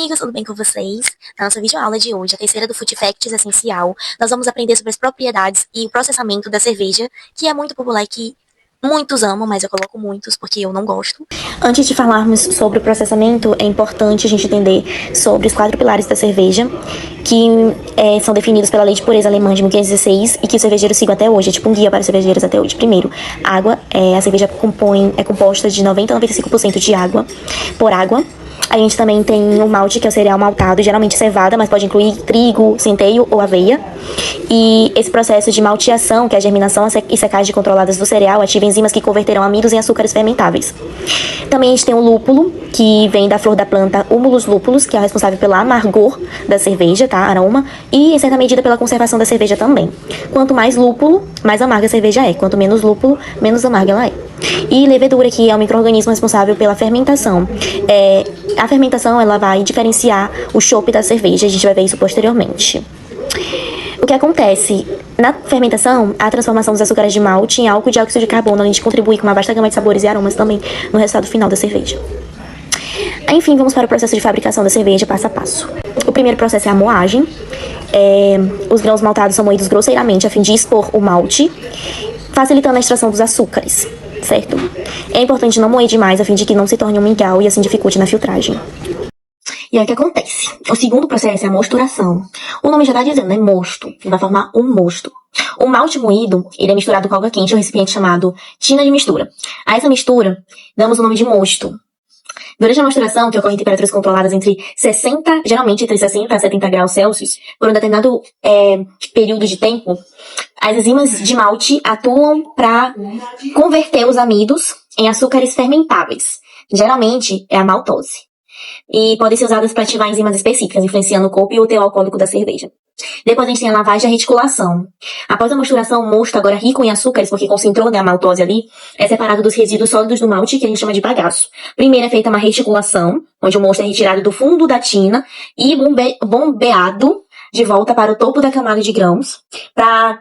amigos, tudo bem com vocês? Na nossa videoaula de hoje, a terceira do Food Facts Essencial, nós vamos aprender sobre as propriedades e o processamento da cerveja, que é muito popular e que muitos amam, mas eu coloco muitos porque eu não gosto. Antes de falarmos sobre o processamento, é importante a gente entender sobre os 4 pilares da cerveja, que são definidos pela Lei de Pureza Alemã de 1516 e que os cervejeiros sigam até hoje. É tipo um guia para os cervejeiros até hoje. Primeiro, água. A cerveja é composta de 90 a 95% de água, por água. A gente também tem o malte, que é o cereal maltado, geralmente cevada, mas pode incluir trigo, centeio ou aveia. E esse processo de malteação, que é a germinação e secagem controladas do cereal, ativa enzimas que converterão amidos em açúcares fermentáveis. Também a gente tem o lúpulo, que vem da flor da planta Humulus lupulus, que é o responsável pelo amargor da cerveja, tá? Aroma. E, em certa medida, pela conservação da cerveja também. Quanto mais lúpulo, mais amarga a cerveja é. Quanto menos lúpulo, menos amarga ela é. E levedura, que é um micro-organismo responsável pela fermentação. A fermentação, ela vai diferenciar o chopp da cerveja. A gente vai ver isso posteriormente. O que acontece? Na fermentação, a transformação dos açúcares de malte em álcool e dióxido de carbono, além de contribuir com uma vasta gama de sabores e aromas também no resultado final da cerveja. Enfim, vamos para o processo de fabricação da cerveja passo a passo. O primeiro processo é a moagem. Os grãos maltados são moídos grosseiramente a fim de expor o malte, facilitando a extração dos açúcares, certo? É importante não moer demais a fim de que não se torne um mingau e assim dificulte na filtragem. E aí o que acontece? O segundo processo é a mosturação. O nome já está dizendo, né? Mosto. Vai formar um mosto. O malte moído, ele é misturado com água quente em um recipiente chamado tina de mistura. A essa mistura, damos o nome de mosto. Durante a mosturação, que ocorre em temperaturas controladas geralmente entre 60 a 70 graus Celsius, por um determinado período de tempo, as enzimas de malte atuam para converter os amidos em açúcares fermentáveis. Geralmente, é a maltose. E podem ser usadas para ativar enzimas específicas, influenciando o corpo e o teor alcoólico da cerveja. Depois a gente tem a lavagem e a reticulação. Após a mosturação, o mosto, agora rico em açúcares, porque concentrou, né, a maltose ali, é separado dos resíduos sólidos do malte, que a gente chama de bagaço. Primeiro é feita uma reticulação, onde o mosto é retirado do fundo da tina e bombeado de volta para o topo da camada de grãos, para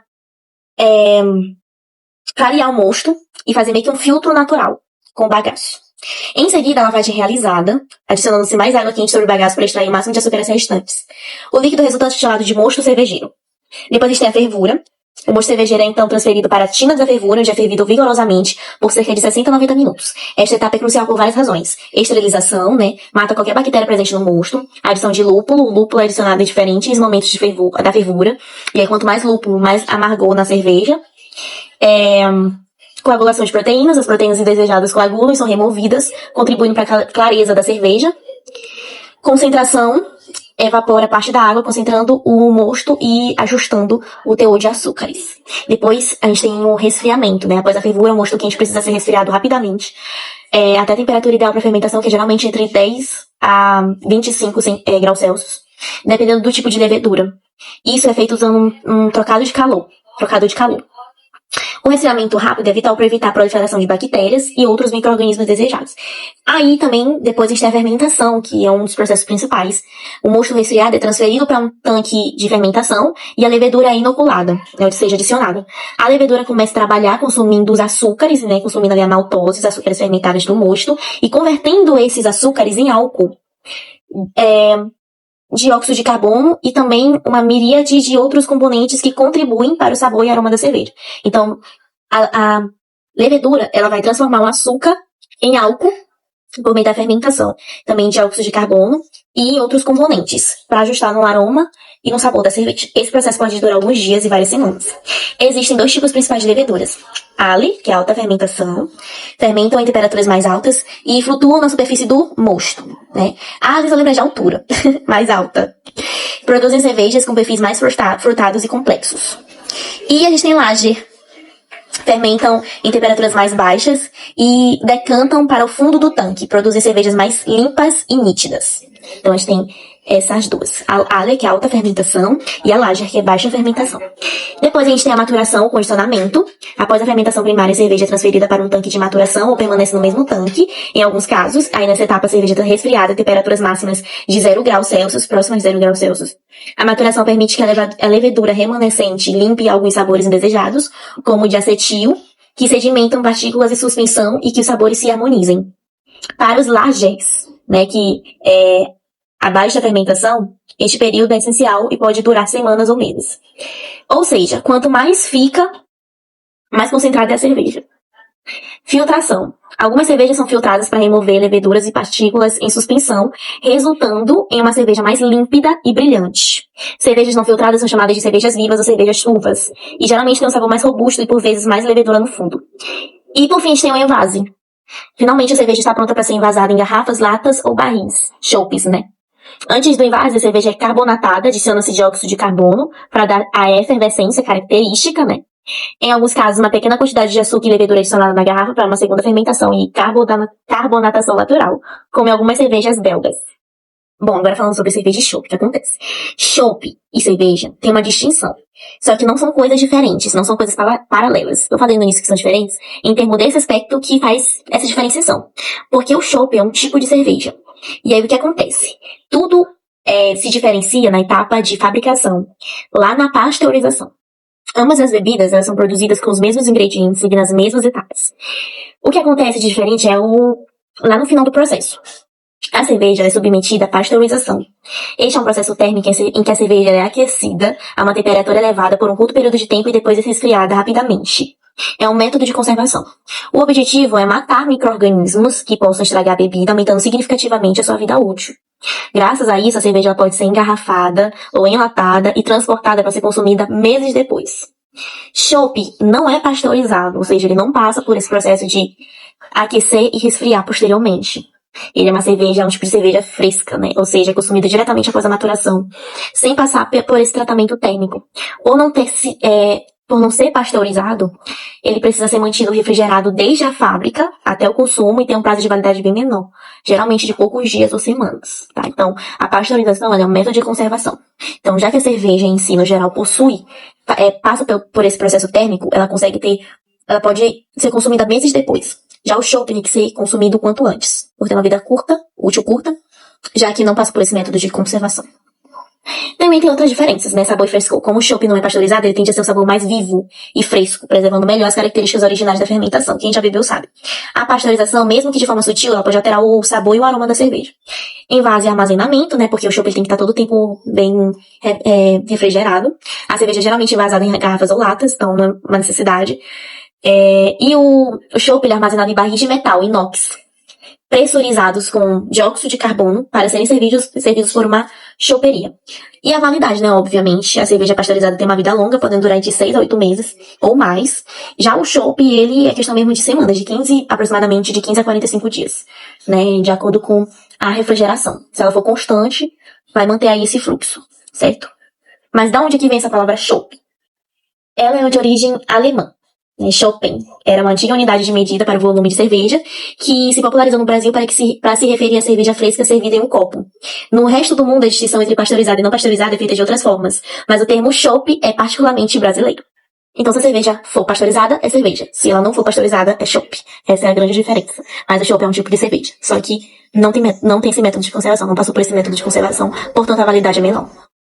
clarear o mosto e fazer meio que um filtro natural com o bagaço. Em seguida, a lavagem é realizada, adicionando-se mais água quente sobre o bagaço para extrair o máximo de açúcares restantes. O líquido resultante é chamado de mosto cervejeiro. Depois a gente tem a fervura. O mosto cervejeiro é então transferido para a tina da fervura, onde é fervido vigorosamente por cerca de 60 a 90 minutos. Esta etapa é crucial por várias razões. Esterilização, né? Mata qualquer bactéria presente no mosto. A adição de lúpulo. O lúpulo é adicionado em diferentes momentos da fervura. E aí, quanto mais lúpulo, mais amargor na cerveja. Coagulação de proteínas. As proteínas indesejadas coagulam e são removidas, contribuindo para a clareza da cerveja. Concentração. Evapora parte da água, concentrando o mosto e ajustando o teor de açúcares. Depois, a gente tem o resfriamento, né? Após a fervura, o mosto quente precisa ser resfriado rapidamente, até a temperatura ideal para fermentação, que é geralmente entre 10 a 25 graus Celsius, dependendo do tipo de levedura. Isso é feito usando um trocador de calor. O resfriamento rápido é vital para evitar a proliferação de bactérias e outros micro-organismos desejados. Aí também, depois a gente tem a fermentação, que é um dos processos principais. O mosto resfriado é transferido para um tanque de fermentação e a levedura é inoculada, ou seja, adicionada. A levedura começa a trabalhar consumindo os açúcares, né, consumindo ali a maltose, os açúcares fermentáveis do mosto, e convertendo esses açúcares em álcool. Dióxido de carbono e também uma miríade de outros componentes que contribuem para o sabor e aroma da cerveja. Então, a levedura, ela vai transformar o açúcar em álcool por meio da fermentação. Também dióxido de carbono e outros componentes para ajustar no aroma e no sabor da cerveja. Esse processo pode durar alguns dias e várias semanas. Existem 2 tipos principais de leveduras. Ale, que é alta fermentação, fermentam em temperaturas mais altas e flutuam na superfície do mosto, né? A Ale só lembra de altura, mais alta. Produzem cervejas com perfis mais frutados e complexos. E a gente tem lager. Fermentam em temperaturas mais baixas e decantam para o fundo do tanque. Produzem cervejas mais limpas e nítidas. Então a gente tem essas duas. A Ale, que é alta fermentação, e a lager, que é baixa fermentação. Depois a gente tem a maturação, o condicionamento. Após a fermentação primária, a cerveja é transferida para um tanque de maturação ou permanece no mesmo tanque. Em alguns casos, aí nessa etapa a cerveja está resfriada a temperaturas máximas de 0 graus Celsius, próximas de 0 graus Celsius. A maturação permite que a levedura remanescente limpe alguns sabores indesejados, como o de acetil, que sedimentam partículas e suspensão e que os sabores se harmonizem. Para os lagers, né, que abaixo da fermentação, este período é essencial e pode durar semanas ou meses. Ou seja, quanto mais fica, mais concentrada é a cerveja. Filtração. Algumas cervejas são filtradas para remover leveduras e partículas em suspensão, resultando em uma cerveja mais límpida e brilhante. Cervejas não filtradas são chamadas de cervejas vivas ou cervejas turvas, e geralmente têm um sabor mais robusto e por vezes mais levedura no fundo. E por fim, a gente tem o envase. Finalmente, a cerveja está pronta para ser envasada em garrafas, latas ou barris, chopes, né? Antes do envase, a cerveja é carbonatada, adiciona-se dióxido de carbono para dar a efervescência característica, né? Em alguns casos, uma pequena quantidade de açúcar e levedura adicionada na garrafa para uma segunda fermentação e carbonatação natural, como em algumas cervejas belgas. Bom, agora falando sobre cerveja e chopp, o que acontece? Chopp e cerveja tem uma distinção. Só que não são coisas diferentes, não são coisas paralelas. Eu falei no início que são diferentes em termos desse aspecto que faz essa diferenciação. Porque o chopp é um tipo de cerveja. E aí o que acontece? Tudo se diferencia na etapa de fabricação, lá na pasteurização. Ambas as bebidas, elas são produzidas com os mesmos ingredientes e nas mesmas etapas. O que acontece de diferente é lá no final do processo. A cerveja é submetida à pasteurização. Este é um processo térmico em que a cerveja é aquecida a uma temperatura elevada por um curto período de tempo e depois é resfriada rapidamente. É um método de conservação. O objetivo é matar micro-organismos que possam estragar a bebida, aumentando significativamente a sua vida útil. Graças a isso, a cerveja pode ser engarrafada ou enlatada e transportada para ser consumida meses depois. Chopp não é pasteurizado, ou seja, ele não passa por esse processo de aquecer e resfriar posteriormente. Ele é uma cerveja, é um tipo de cerveja fresca, né? Ou seja, é consumida diretamente após a maturação, sem passar por esse tratamento térmico. Por não ser pasteurizado, ele precisa ser mantido refrigerado desde a fábrica até o consumo e tem um prazo de validade bem menor, geralmente de poucos dias ou semanas, tá? Então, a pasteurização ela é um método de conservação. Então, já que a cerveja em si, no geral, passa por esse processo térmico, ela pode ser consumida meses depois. Já o chopp tem que ser consumido o quanto antes, por ter uma vida útil curta, já que não passa por esse método de conservação. Também tem outras diferenças, né? Sabor e frescor. Como o chopp não é pasteurizado, ele tende a ser um sabor mais vivo e fresco, preservando melhor as características originais da fermentação. Quem já bebeu sabe. A pasteurização, mesmo que de forma sutil, ela pode alterar o sabor e o aroma da cerveja. Envase e armazenamento, né? Porque o chopp ele tem que estar todo o tempo bem refrigerado. A cerveja é geralmente envasada em garrafas ou latas, então não é uma necessidade. E o chopp ele é armazenado em barris de metal, inox, pressurizados com dióxido de carbono para serem servidos por uma choperia. E a validade, né? Obviamente, a cerveja pasteurizada tem uma vida longa, podendo durar de 6 a 8 meses ou mais. Já o chopp, ele é questão mesmo de semanas, aproximadamente de 15 a 45 dias, né? De acordo com a refrigeração. Se ela for constante, vai manter aí esse fluxo, certo? Mas da onde que vem essa palavra chopp? Ela é de origem alemã. Schoppen era uma antiga unidade de medida para o volume de cerveja que se popularizou no Brasil para se referir à cerveja fresca servida em um copo. No resto do mundo, a distinção entre pasteurizada e não pasteurizada é feita de outras formas, mas o termo chopp é particularmente brasileiro. Então, se a cerveja for pasteurizada, é cerveja. Se ela não for pasteurizada, é chopp. Essa é a grande diferença. Mas o chopp é um tipo de cerveja. Só que não tem esse método de conservação, não passou por esse método de conservação, portanto a validade é menor.